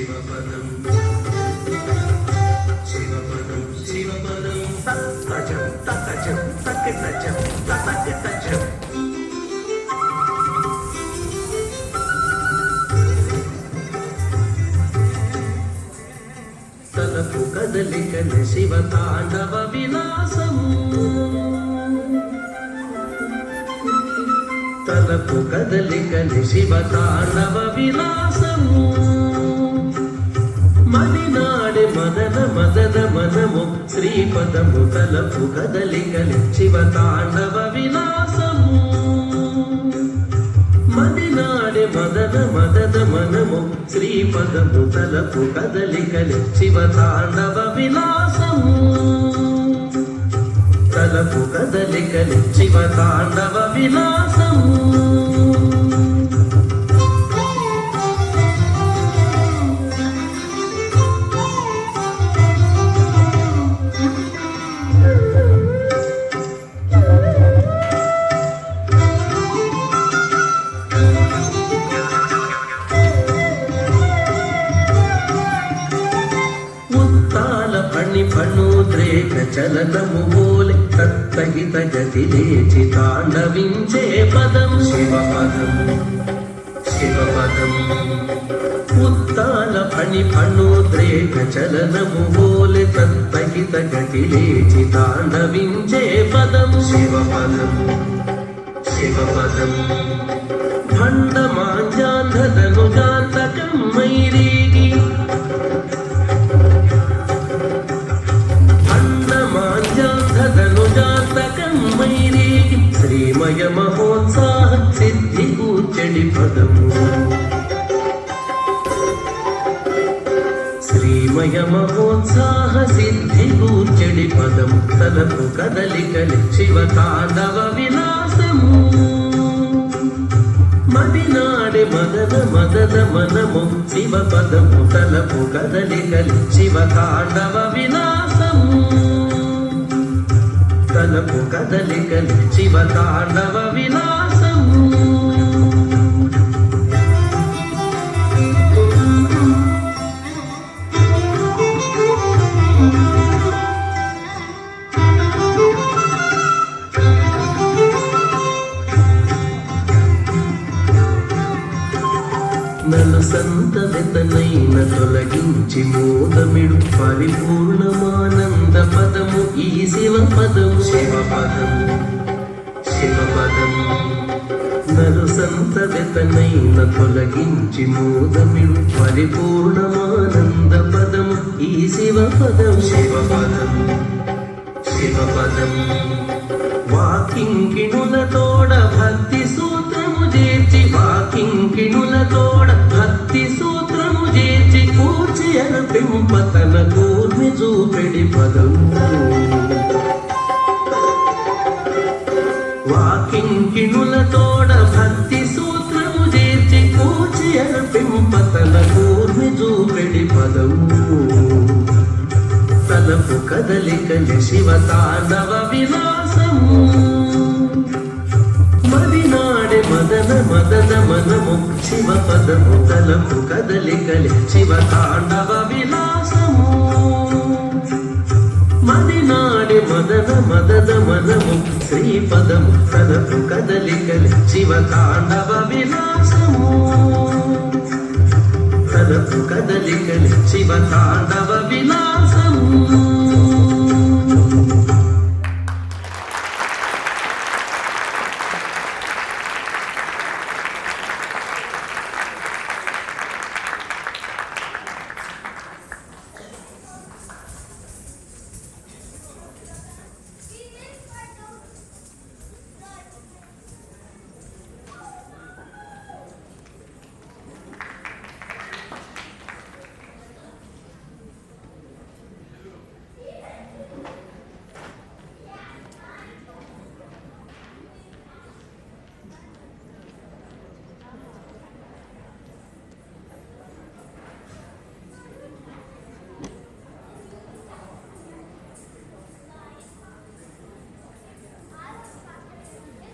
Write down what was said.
శివపదం శివపదం శివపదం తజం తజం తజం తజం తలపు కదలికల శివ తాండవ విలాసము తలపు కదలికల శివ తాండవ విలాసము మదినాడి మదన మదన మనము శ్రీపదము తలపు కదలికల శివ తాండవ విలాసము మదినాడి మదన మదన మనము శ్రీపదము తలపు కదలికల శివ తాండవ విలాసము తలపు కదలికల శివ తాండవ విలాసము ఫణుద్రేక చలనము బోలే తత్తహిత గతి లేచి తాండవించే పదం శివపదం శివపదం ఉత్తాల ఫణుద్రేక చలనము బోలే తత్తహిత గతి లేచి తాండవించే పదం శివపదం శివపదం భండ మాంజాంధను జాతకం మైరీగి శ్రీమయ మహోత్సాహ సిద్ధి కూర్చడి పదము శ్రీమయ మహోత్సాహ సిద్ధి కూర్చడి పదము తలపు కదలికలి శివ తాండవ విలాసము మదినాడి మదన మదన మనము శివ పదము తలపు కదలికలి శివ తాండవ విలాసము తలపు కదలికల శివ తాండవ విలాసము నలుసంతనైన తొలగించి మోదమిడు పరిపూర్ణమానంద పదము ఈ శివ పదము శివపదం శివపదం నలుసంతనైన తొలగించి మోదమిడు పరిపూర్ణమానంద పదము ఈ శివ పదం శివపదం శివపదం వాకింకిణులతోడ భక్తి సూత్రము చేర్చి వాకింకిణులతోడ భక్తి సూత్రము చేర్చి కూర్చి అర్పింపతన కూర్మి చూపెడి పదము వాకింకిణులతోడ భక్తి సూత్రము చేర్చి కూర్చి అర్పింపతన కూర్మి చూపెడి పదము తలపు కదలికల శివ తాండవ విలాసము మదినాడి మదన మదన మనము శివ పదము తలపు కదలికల శివ తాండవ విలాసము మదినాడి మదన మదన మనము శ్రీపదము తలపు కదలికల శివ తాండవ విలాసము తలపు కదలికల శివ తాండవ విలాసము